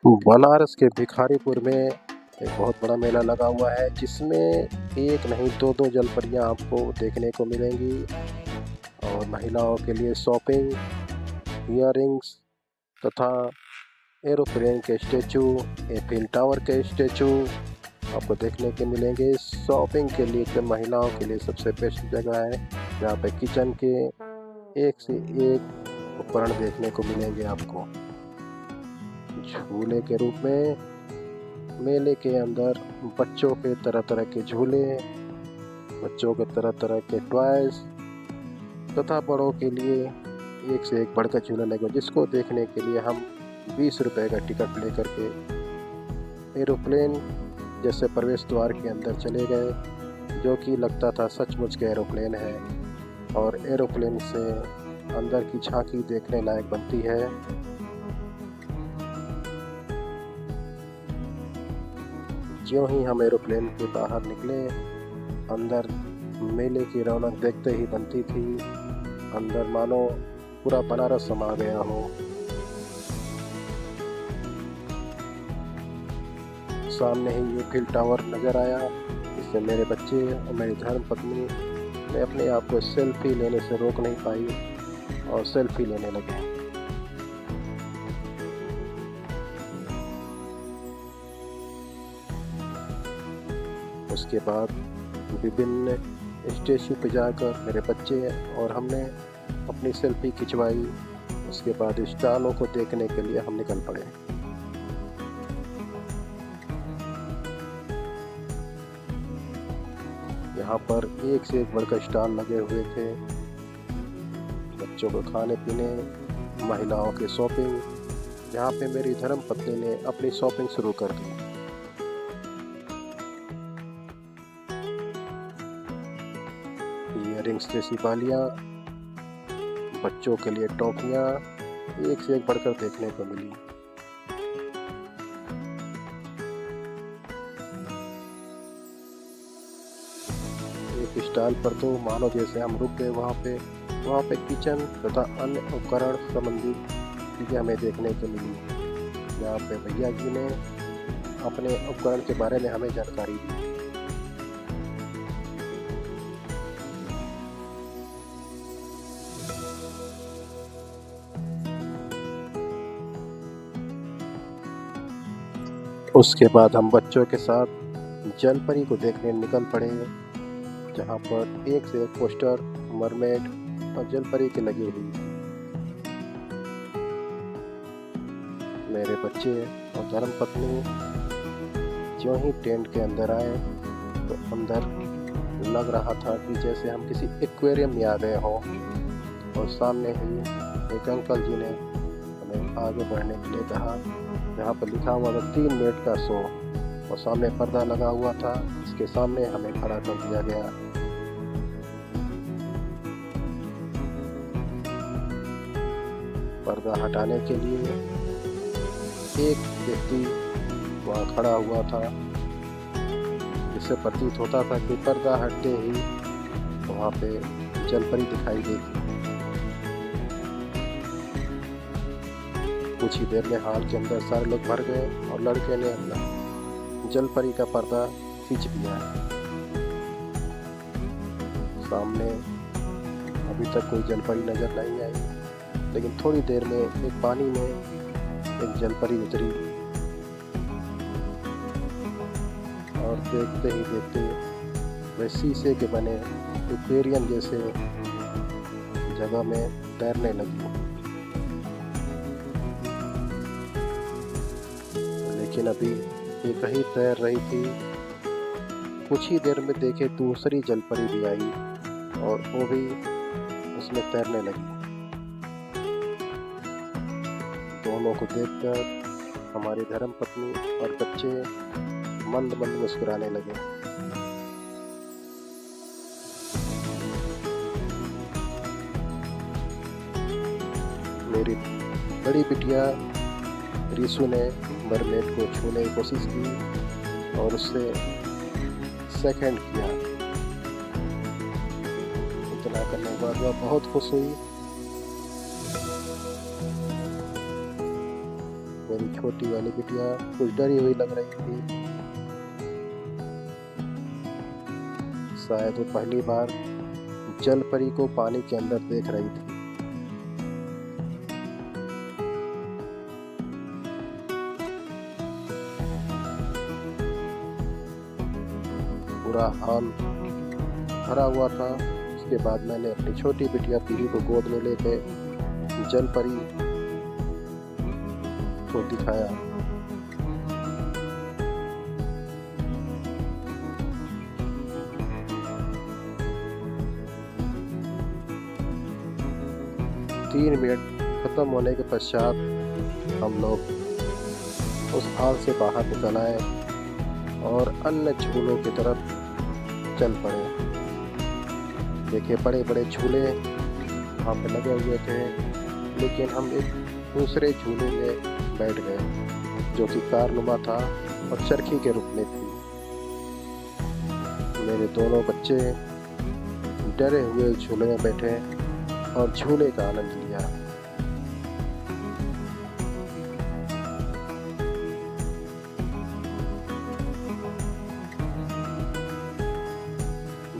बनारस के भिखारीपुर में एक बहुत बड़ा मेला लगा हुआ है जिसमें एक नहीं दो जलपरियां आपको देखने को मिलेंगी। और महिलाओं के लिए शॉपिंग, इयररिंग्स तथा एरोप्लेन के स्टैचू, एफिल टावर के स्टैचू आपको देखने के मिलेंगे। शॉपिंग के लिए तो महिलाओं के लिए सबसे बेस्ट जगह है जहाँ पे किचन के एक से एक उपकरण देखने को मिलेंगे आपको। झूले के रूप में मेले के अंदर बच्चों के तरह तरह के झूले, बच्चों के तरह तरह के टॉयज तथा बड़ों के लिए एक से एक बढ़कर झूला लगे, जिसको देखने के लिए हम 20 रुपए का टिकट लेकर के एरोप्लेन जैसे प्रवेश द्वार के अंदर चले गए, जो कि लगता था सचमुच के एरोप्लेन है। और एरोप्लेन से अंदर की झांकी देखने लायक बनती है। ज्यों ही हम एरोप्लेन के बाहर निकले, अंदर मेले की रौनक देखते ही बनती थी। अंदर मानो पूरा बनारस समा गया हो। सामने ही एफिल टावर नजर आया, इससे मेरे बच्चे और मेरी धर्मपत्नी ने अपने आप को सेल्फी लेने से रोक नहीं पाई और सेल्फी लेने लगे। उसके बाद विभिन्न स्टेशन पर जाकर मेरे बच्चे और हमने अपनी सेल्फी खिंचवाई। उसके बाद स्टॉलों को देखने के लिए हम निकल पड़े। यहाँ पर एक से एक बढ़कर स्टॉल लगे हुए थे। बच्चों को खाने पीने, महिलाओं के शॉपिंग, जहाँ पे मेरी धर्मपत्नी ने अपनी शॉपिंग शुरू कर दी। इयररिंग्स जैसी बालियाँ, बच्चों के लिए टॉफियाँ एक से एक बढ़कर देखने को मिली। एक स्टॉल पर तो मानो जैसे हम रुक गए वहाँ पे किचन तथा अन्य उपकरण संबंधी चीज़ें हमें देखने को मिली। यहाँ पे भैया जी ने अपने उपकरण के बारे में हमें जानकारी दी। उसके बाद हम बच्चों के साथ जलपरी को देखने निकल पड़े, जहाँ पर एक से एक पोस्टर मरमेड और जलपरी के लगी हुई। मेरे बच्चे और धर्मपत्नी जो ही टेंट के अंदर आए तो अंदर लग रहा था कि जैसे हम किसी एक्वेरियम में आ गए हों। और सामने ही एक अंकल जी ने हमें आगे बढ़ने के लिए कहा, जहाँ पर लिखा हुआ था 3 मिनट का शो, और सामने पर्दा लगा हुआ था, इसके सामने हमें खड़ा कर दिया गया। पर्दा हटाने के लिए एक व्यक्ति वहाँ खड़ा हुआ था, जिससे प्रतीत होता था कि पर्दा हटते ही वहाँ पे जलपरी दिखाई देगी। कुछ ही देर में हॉल के अंदर सारे लोग भर गए और लड़के ने अपना जलपरी का पर्दा खींच दिया। सामने अभी तक कोई जलपरी नजर नहीं आई, लेकिन थोड़ी देर में एक पानी में एक जलपरी उतरी और देखते ही देखते वह शीशे के बने एक्वेरियम जैसे जगह में तैरने लगी। लेकिन अभी एक ही तैर रही थी। कुछ ही देर में देखे दूसरी जलपरी भी आई और वो भी उसमें तैरने लगी। दोनों को देखकर हमारी धर्मपत्नी और बच्चे मंद मंद मुस्कुराने लगे। मेरी बड़ी बिटिया रिसु ने मरमेड को छूने की कोशिश की और उससे सेकंड किया। इतना करने के बाद वह बहुत खुश हुई। मेरी छोटी वाली बिटिया कुछ डरी हुई लग रही थी। शायद वो पहली बार जल परी को पानी के अंदर देख रही थी। पूरा हॉल भरा हुआ था। उसके बाद मैंने अपनी छोटी बिटिया पीरी को गोद में लेके जल परी को दिखाया। तीन मिनट खत्म होने के पश्चात हम लोग उस हॉल से बाहर निकल आए और अन्य झूलों की तरफ चल पड़े। देखिए बड़े बड़े झूले वहाँ पे लगे हुए थे, लेकिन हम एक दूसरे झूले में बैठ गए जो कि कारनुमा था और चरखी के रूप में थी। मेरे दोनों बच्चे डरे हुए झूले में बैठे और झूले का आनंद लिया।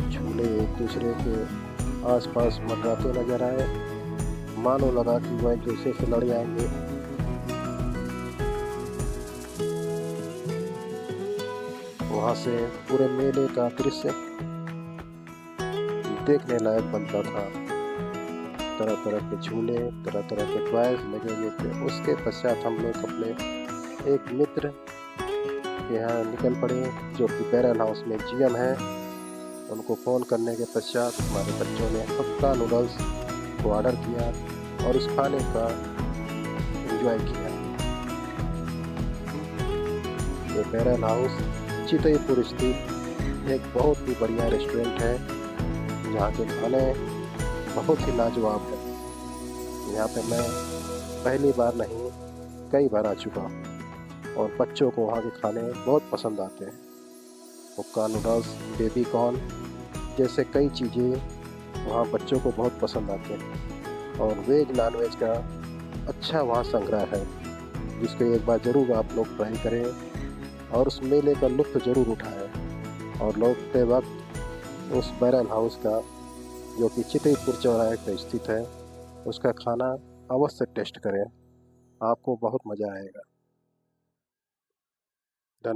झूले एक दूसरे के आसपास मंडराते नजर आए, मानो लगा कि वह एक दूसरे से लड़ जाएंगे। वहां से पूरे मेले का दृश्य देखने लायक बनता था। तरह तरह के झूले, तरह तरह के टॉयज लगे हुए थे। उसके पश्चात हम लोग अपने एक मित्र के यहाँ निकल पड़े जो कि बैरल हाउस में जीएम है। उनको फ़ोन करने के पश्चात हमारे बच्चों ने हक्का नूडल्स को ऑर्डर किया और उस खाने का एंजॉय किया। ये बैरल हाउस चितईपुर स्थित एक बहुत ही बढ़िया रेस्टोरेंट है, जहाँ के खाने बहुत ही लाजवाब है। यहाँ पे मैं पहली बार नहीं कई बार आ चुका हूँ और बच्चों को वहाँ के खाने बहुत पसंद आते हैं। हुक्का नूडल्स, बेबी कॉर्न जैसे कई चीज़ें वहाँ बच्चों को बहुत पसंद आते हैं और वेज नॉन वेज का अच्छा वहाँ संग्रह है, जिसको एक बार ज़रूर आप लोग ट्राई करें और उस मेले का लुत्फ़ ज़रूर उठाएं। और लौटते वक्त उस बैरल हाउस का जो कि चितईपुर चौराहे पर स्थित है, उसका खाना अवश्य टेस्ट करें, आपको बहुत मज़ा आएगा।